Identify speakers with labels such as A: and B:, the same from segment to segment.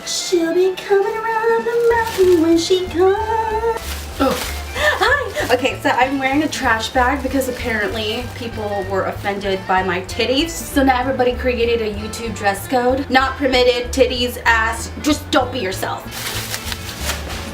A: She'll be coming around the mountain when she comes. Oh. Hi! Okay, so I'm wearing a trash bag because apparently people were offended by my titties. So now everybody created a YouTube dress code. Not permitted, titties, ass, just don't be yourself.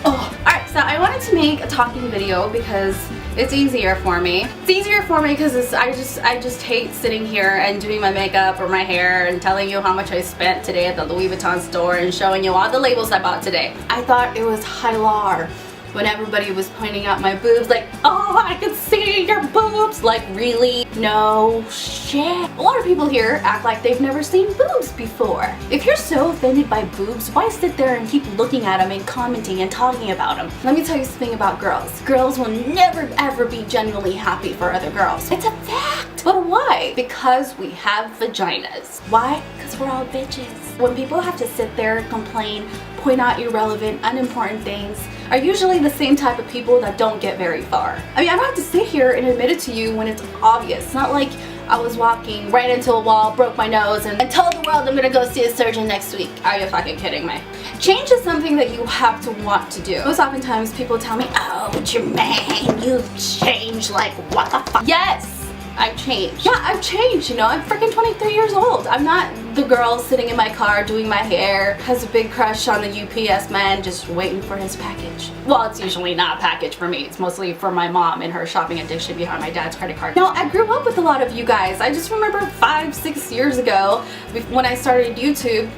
A: Oh, alright, so I wanted to make a talking video because it's easier for me. It's easier for me because I just hate sitting here and doing my makeup or my hair and telling you how much I spent today at the Louis Vuitton store and showing you all the labels I bought today. I thought it was hilar when everybody was pointing out my boobs, like, oh, I can see your boobs. Like, really? No shit. A lot of people here act like they've never seen boobs before. If you're so offended by boobs, why sit there and keep looking at them and commenting and talking about them? Let me tell you something about girls. Girls will never ever be genuinely happy for other girls. It's a fact. But why? Because we have vaginas. Why? Because we're all bitches. When people have to sit there, complain, point out irrelevant, unimportant things, are usually the same type of people that don't get very far. I mean, I don't have to sit here and admit it to you when it's obvious. It's not like I was walking right into a wall, broke my nose, and told the world I'm gonna go see a surgeon next week. Are you fucking kidding me? Change is something that you have to want to do. Most oftentimes people tell me, oh, but you're man, you've changed, like what the fuck? Yes! I've changed. Yeah, I've changed, you know, I'm freaking 23 years old. I'm not the girl sitting in my car doing my hair, has a big crush on the UPS man just waiting for his package. Well, it's usually not a package for me. It's mostly for my mom and her shopping addiction behind my dad's credit card. No, I grew up with a lot of you guys. I just remember 5-6 years ago when I started YouTube,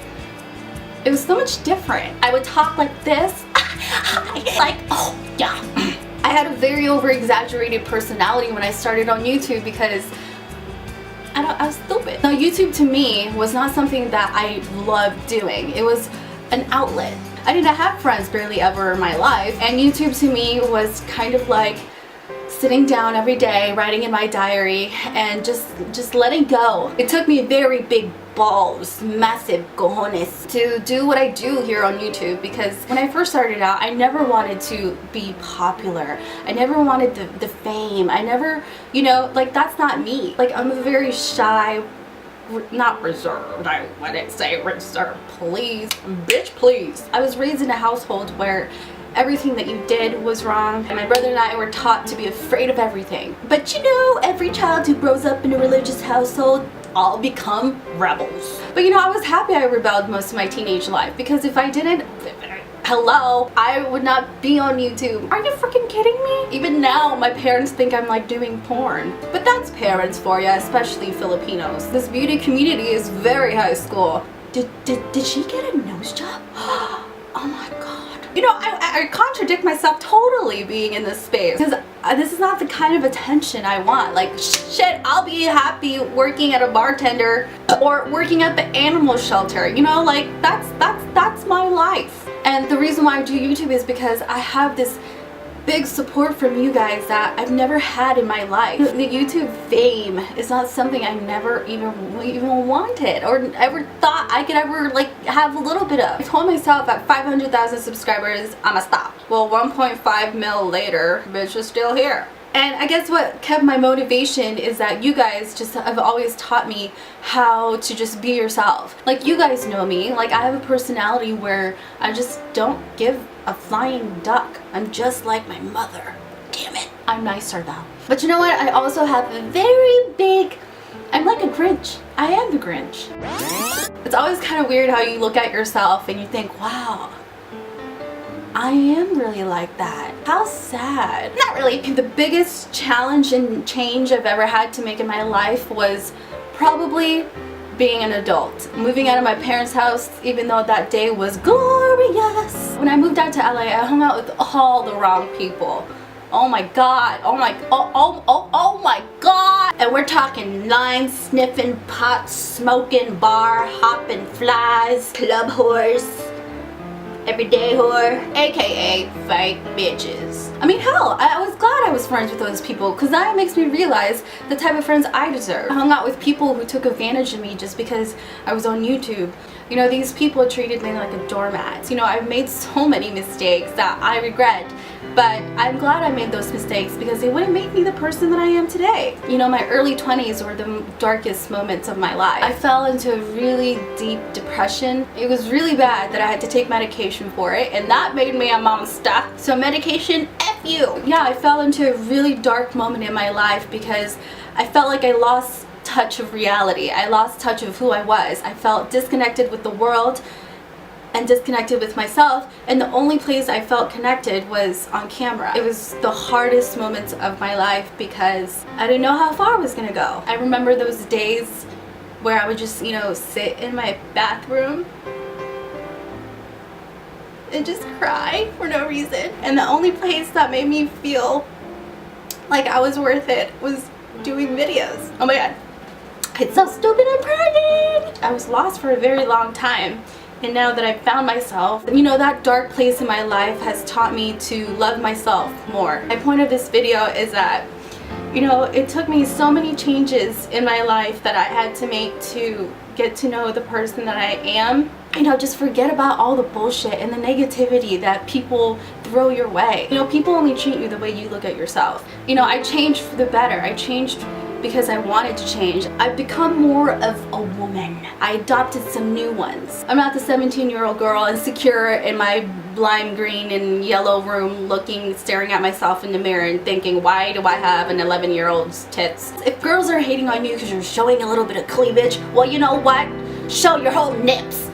A: it was so much different. I would talk like this, like, oh, yeah. I had a very over-exaggerated personality when I started on YouTube because I was stupid. Now, YouTube to me was not something that I loved doing. It was an outlet. I didn't have friends barely ever in my life, and YouTube to me was kind of like sitting down every day, writing in my diary, and just letting go. It took me very big balls, massive cojones, to do what I do here on YouTube, because when I first started out, I never wanted to be popular. I never wanted the fame. I never, you know, like, that's not me. Like, I'm a very shy, not reserved, I wouldn't say reserved, please, bitch, please. I was raised in a household where everything that you did was wrong, and my brother and I were taught to be afraid of everything. But you know, every child who grows up in a religious household all become rebels. But you know, I was happy I rebelled most of my teenage life, because if I didn't, hello, I would not be on YouTube. Are you freaking kidding me? Even now, my parents think I'm like doing porn. But that's parents for you, especially Filipinos. This beauty community is very high school. Did she get a nose job? Oh my god. You know, I contradict myself totally being in this space, because this is not the kind of attention I want. Like, shit, I'll be happy working at a bartender or working at the animal shelter. You know, like, that's my life. And the reason why I do YouTube is because I have this big support from you guys that I've never had in my life. The YouTube fame is not something I never even wanted or ever thought I could ever like have a little bit of. I told myself at 500,000 subscribers, I'ma stop. Well, 1.5 mil later, bitch is still here. And I guess what kept my motivation is that you guys just have always taught me how to just be yourself. Like, you guys know me. Like, I have a personality where I just don't give a flying duck. I'm just like my mother. Damn it. I'm nicer though. But you know what? I also have a very big, I'm like a Grinch. I am the Grinch. It's always kind of weird how you look at yourself and you think, wow, I am really like that. How sad. Not really. The biggest challenge and change I've ever had to make in my life was probably being an adult. Moving out of my parents' house, even though that day was glorious. When I moved out to LA, I hung out with all the wrong people. Oh my god. Oh my god. And we're talking line sniffing, pot smoking, bar hopping, flies, club whores, everyday whore, aka fake bitches. I mean, hell, I was glad I was friends with those people, because that makes me realize the type of friends I deserve. I hung out with people who took advantage of me just because I was on YouTube. You know, these people treated me like a doormat. You know, I've made so many mistakes that I regret But I'm glad I made those mistakes because it wouldn't make me the person that I am today. You know, my early 20s were the darkest moments of my life. I fell into a really deep depression. It was really bad that I had to take medication for it, and that made me a monster. So medication, F you! Yeah, I fell into a really dark moment in my life because I felt like I lost touch of reality. I lost touch of who I was. I felt disconnected with the world and disconnected with myself, and the only place I felt connected was on camera. It was the hardest moments of my life because I didn't know how far I was gonna go. I remember those days where I would just, you know, sit in my bathroom and just cry for no reason. And the only place that made me feel like I was worth it was doing videos. Oh my god. It's so stupid, I'm pregnant! I was lost for a very long time. And now that I've found myself, you know, that dark place in my life has taught me to love myself more. My point of this video is that, you know, it took me so many changes in my life that I had to make to get to know the person that I am. You know, just forget about all the bullshit and the negativity that people throw your way. You know, people only treat you the way you look at yourself. You know, I changed for the better. I changed because I wanted to change. I've become more of a woman. I adopted some new ones. I'm not the 17-year-old girl insecure in my lime green and yellow room staring at myself in the mirror and thinking, why do I have an 11-year-old's tits? If girls are hating on you because you're showing a little bit of cleavage, well, you know what? Show your whole nips.